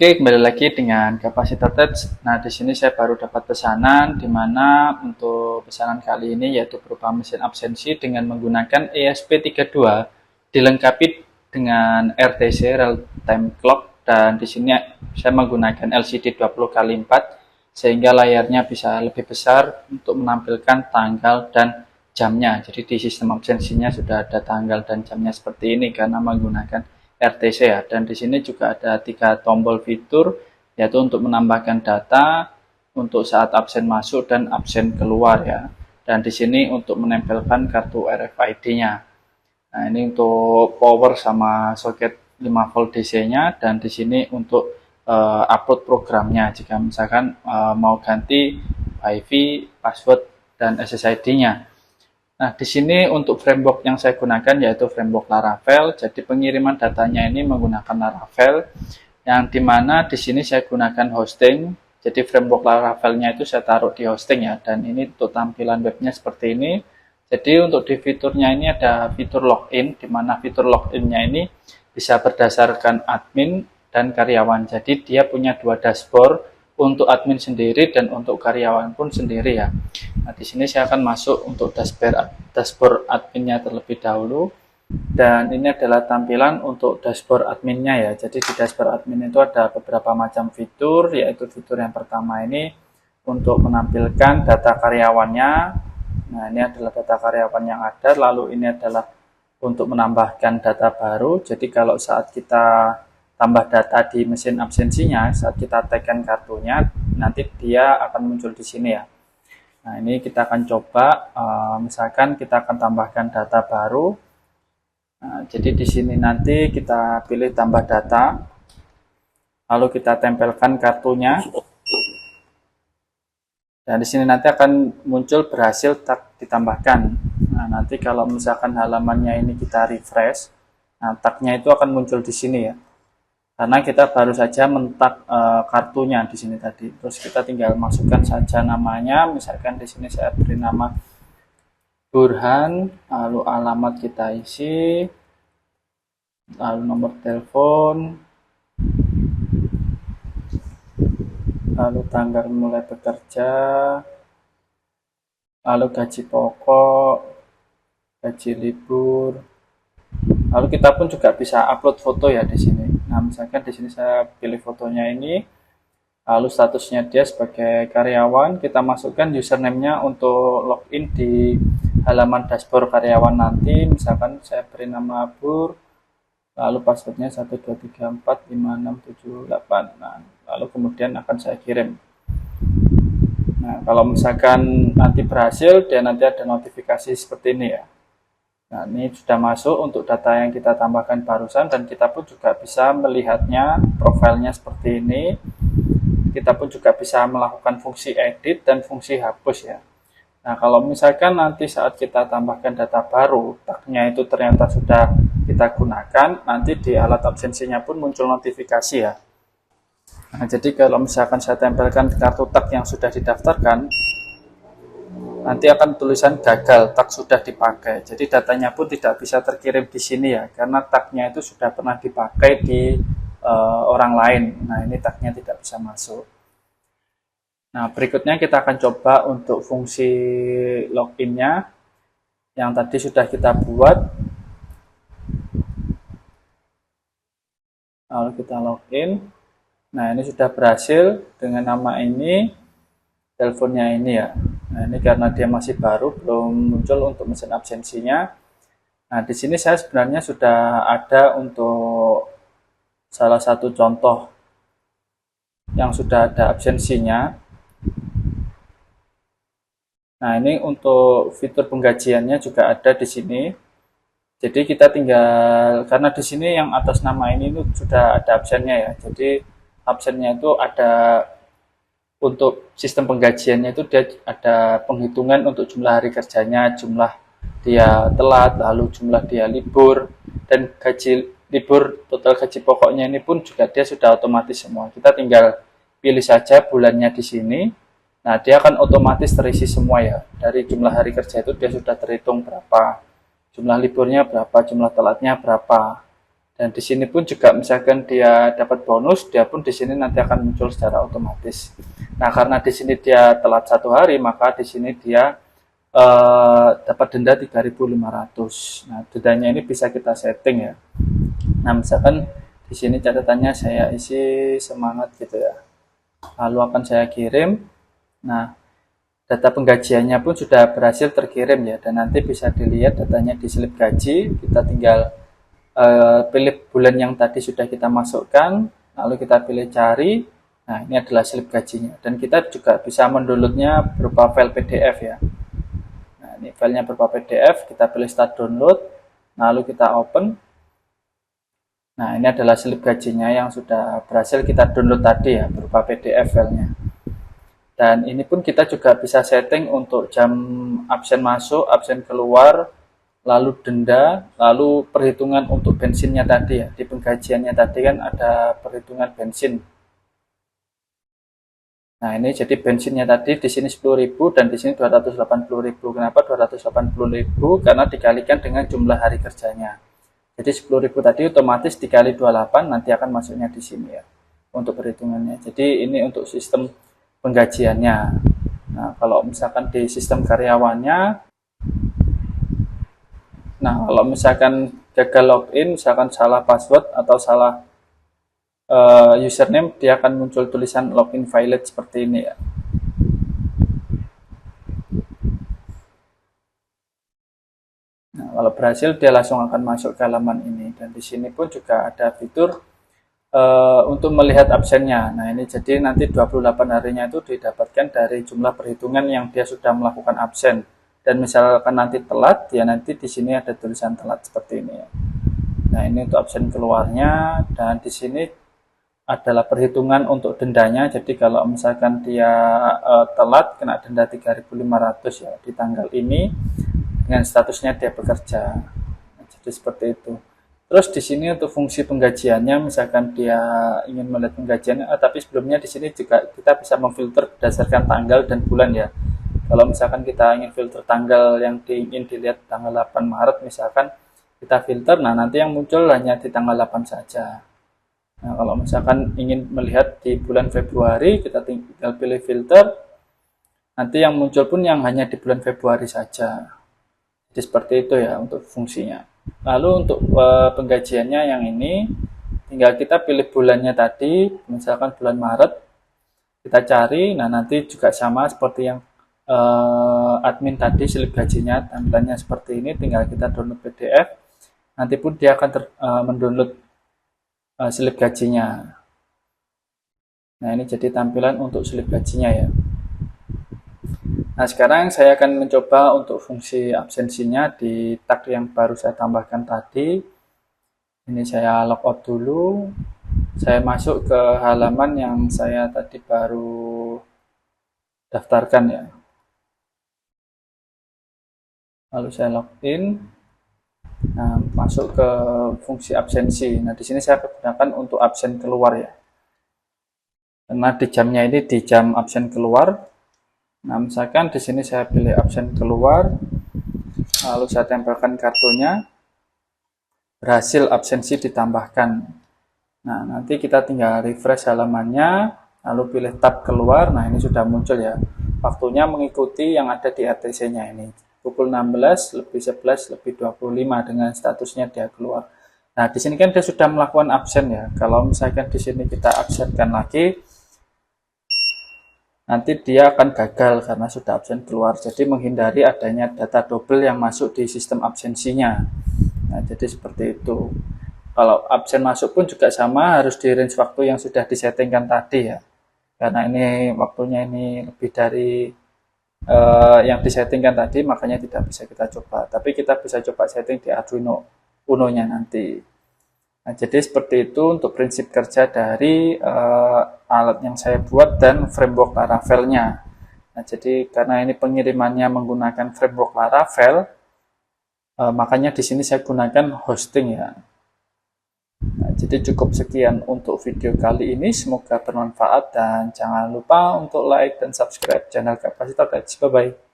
Oke, kembali lagi dengan Kapasitor Touch. Nah, di sini saya baru dapat pesanan di mana untuk pesanan kali ini yaitu berupa mesin absensi dengan menggunakan ESP32 dilengkapi dengan RTC Real Time Clock, dan di sini saya menggunakan LCD 20x4 sehingga layarnya bisa lebih besar untuk menampilkan tanggal dan jamnya. Jadi di sistem absensinya sudah ada tanggal dan jamnya seperti ini karena menggunakan RTC ya. Dan di sini juga ada 3 tombol fitur, yaitu untuk menambahkan data untuk saat absen masuk dan absen keluar ya. Dan di sini untuk menempelkan kartu RFID-nya. Nah, ini untuk power sama soket 5 volt DC-nya, dan di sini untuk upload programnya jika misalkan mau ganti WiFi, password, dan SSID-nya. Nah, di sini untuk framework yang saya gunakan yaitu framework Laravel. Jadi pengiriman datanya ini menggunakan Laravel, yang dimana di sini saya gunakan hosting. Jadi framework Laravelnya itu saya taruh di hosting ya, dan ini untuk tampilan webnya seperti ini. Jadi untuk di fiturnya ini ada fitur login, di mana fitur loginnya ini bisa berdasarkan admin dan karyawan. Jadi dia punya 2 dashboard, untuk admin sendiri dan untuk karyawan pun sendiri ya. Nah, di sini saya akan masuk untuk dashboard adminnya terlebih dahulu, dan ini adalah tampilan untuk dashboard adminnya ya. Jadi di dashboard admin itu ada beberapa macam fitur, yaitu fitur yang pertama ini untuk menampilkan data karyawannya. Nah, ini adalah data karyawan yang ada, lalu ini adalah untuk menambahkan data baru. Jadi kalau saat kita tambah data di mesin absensinya, saat kita tagkan kartunya, nanti dia akan muncul di sini ya. Nah, ini kita akan coba, misalkan kita akan tambahkan data baru. Nah, jadi di sini nanti kita pilih tambah data, lalu kita tempelkan kartunya, dan di sini nanti akan muncul berhasil tag ditambahkan. Nah, nanti kalau misalkan halamannya ini kita refresh, nah tagnya itu akan muncul di sini ya. Karena kita baru saja mentak kartunya di sini tadi. Terus kita tinggal masukkan saja namanya. Misalkan di sini saya beri nama Burhan, lalu alamat kita isi, lalu nomor telepon, lalu tanggal mulai bekerja, lalu gaji pokok, gaji libur. Lalu kita pun juga bisa upload foto ya di sini. Nah, misalkan di sini saya pilih fotonya ini, lalu statusnya dia sebagai karyawan, kita masukkan username-nya untuk login di halaman dashboard karyawan nanti. Misalkan saya beri nama Bur, lalu passwordnya 12345678. Nah, lalu kemudian akan saya kirim. Nah, kalau misalkan nanti berhasil, dia nanti ada notifikasi seperti ini ya. Nah, ini sudah masuk untuk data yang kita tambahkan barusan, dan kita pun juga bisa melihatnya, profilnya seperti ini. Kita pun juga bisa melakukan fungsi edit dan fungsi hapus ya. Nah, kalau misalkan nanti saat kita tambahkan data baru, tagnya itu ternyata sudah kita gunakan, nanti di alat absensinya pun muncul notifikasi ya. Nah, jadi kalau misalkan saya tempelkan kartu tag yang sudah didaftarkan, nanti akan tulisan gagal, tag sudah dipakai. Jadi datanya pun tidak bisa terkirim di sini ya, karena tagnya itu sudah pernah dipakai di orang lain. Nah, ini tagnya tidak bisa masuk. Nah, berikutnya kita akan coba untuk fungsi loginnya yang tadi sudah kita buat. Lalu kita login. Nah, ini sudah berhasil dengan nama ini, teleponnya ini ya. Nah, ini karena dia masih baru, belum muncul untuk mesin absensinya. Nah, di sini saya sebenarnya sudah ada untuk salah satu contoh yang sudah ada absensinya. Nah, ini untuk fitur penggajiannya juga ada di sini. Jadi kita tinggal, karena di sini yang atas nama ini sudah ada absennya ya. Jadi absennya itu ada untuk sistem penggajiannya, itu dia ada penghitungan untuk jumlah hari kerjanya, jumlah dia telat, lalu jumlah dia libur, dan gaji libur, total gaji pokoknya ini pun juga dia sudah otomatis semua. Kita tinggal pilih saja bulannya di sini. Nah, dia akan otomatis terisi semua ya. Dari jumlah hari kerja itu dia sudah terhitung berapa, jumlah liburnya berapa, jumlah telatnya berapa. Dan di sini pun juga misalkan dia dapat bonus, dia pun di sini nanti akan muncul secara otomatis. Nah, karena di sini dia telat 1 hari, maka di sini dia dapat denda 3.500. Nah, dendanya ini bisa kita setting ya. Nah, misalkan di sini catatannya saya isi semangat gitu ya. Lalu akan saya kirim. Nah, data penggajiannya pun sudah berhasil terkirim ya, dan nanti bisa dilihat datanya di slip gaji. Kita tinggal pilih bulan yang tadi sudah kita masukkan, lalu kita pilih cari. Nah, ini adalah slip gajinya, dan kita juga bisa mendownloadnya berupa file PDF ya. Nah, ini filenya berupa PDF, kita pilih start download, lalu kita open. Nah, ini adalah slip gajinya yang sudah berhasil kita download tadi ya, berupa PDF filenya. Dan ini pun kita juga bisa setting untuk jam absen masuk, absen keluar, lalu denda, lalu perhitungan untuk bensinnya tadi ya. Di penggajiannya tadi kan ada perhitungan bensin. Nah, ini jadi bensinnya tadi di sini 10.000 dan di sini 280.000. Kenapa 280.000? Karena dikalikan dengan jumlah hari kerjanya. Jadi 10.000 tadi otomatis dikali 28 nanti akan masuknya di sini ya untuk perhitungannya. Jadi ini untuk sistem penggajiannya. Nah, kalau misalkan di sistem karyawannya, nah kalau misalkan gagal login, misalkan salah password atau salah username, dia akan muncul tulisan login failed seperti ini ya. Nah, kalau berhasil dia langsung akan masuk ke halaman ini, dan di sini pun juga ada fitur untuk melihat absennya. Nah, ini jadi nanti 28 harinya itu didapatkan dari jumlah perhitungan yang dia sudah melakukan absen. Dan misalkan nanti telat, ya nanti di sini ada tulisan telat seperti ini ya. Nah, ini untuk absen keluarnya, dan di sini adalah perhitungan untuk dendanya. Jadi kalau misalkan dia telat kena denda 3.500 ya di tanggal ini dengan statusnya dia bekerja. Nah, jadi seperti itu. Terus di sini untuk fungsi penggajiannya, misalkan dia ingin melihat penggajiannya, tapi sebelumnya di sini juga kita bisa memfilter berdasarkan tanggal dan bulan ya. Kalau misalkan kita ingin filter tanggal yang ingin dilihat tanggal 8 Maret misalkan, kita filter, nah nanti yang muncul hanya di tanggal 8 saja. Nah, kalau misalkan ingin melihat di bulan Februari, kita tinggal pilih filter, nanti yang muncul pun yang hanya di bulan Februari saja. Jadi seperti itu ya untuk fungsinya. Lalu untuk penggajiannya yang ini, tinggal kita pilih bulannya tadi, misalkan bulan Maret, kita cari. Nah, nanti juga sama seperti yang admin tadi, slip gajinya tampilannya seperti ini, tinggal kita download PDF. Nanti pun dia akan mendownload slip gajinya. Nah, ini jadi tampilan untuk slip gajinya ya. Nah, sekarang saya akan mencoba untuk fungsi absensinya di tag yang baru saya tambahkan tadi. Ini saya logout dulu. Saya masuk ke halaman yang saya tadi baru daftarkan ya. Lalu saya login. Nah, masuk ke fungsi absensi. Nah, di sini saya gunakan untuk absen keluar ya. Karena di jamnya ini di jam absen keluar. Nah, misalkan di sini saya pilih absen keluar, lalu saya tempelkan kartunya, berhasil absensi ditambahkan. Nah, nanti kita tinggal refresh halamannya, lalu pilih tab keluar. Nah, ini sudah muncul ya. Waktunya mengikuti yang ada di RTC-nya ini. Pukul 16 lebih 11 lebih 25 dengan statusnya dia keluar. Nah, di sini kan dia sudah melakukan absen ya. Kalau misalkan di sini kita absenkan lagi, nanti dia akan gagal karena sudah absen keluar. Jadi menghindari adanya data double yang masuk di sistem absensinya. Nah, jadi seperti itu. Kalau absen masuk pun juga sama, harus di range waktu yang sudah disettingkan tadi ya. Karena ini waktunya ini lebih dari yang disettingkan tadi, makanya tidak bisa kita coba. Tapi kita bisa coba setting di Arduino Uno-nya nanti. Nah, jadi seperti itu untuk prinsip kerja dari alat yang saya buat dan framework Laravel-nya. Nah, jadi karena ini pengirimannya menggunakan framework Laravel, makanya di sini saya gunakan hosting ya. Nah, jadi cukup sekian untuk video kali ini, semoga bermanfaat dan jangan lupa untuk like dan subscribe channel Kapasitor Tech. Bye bye.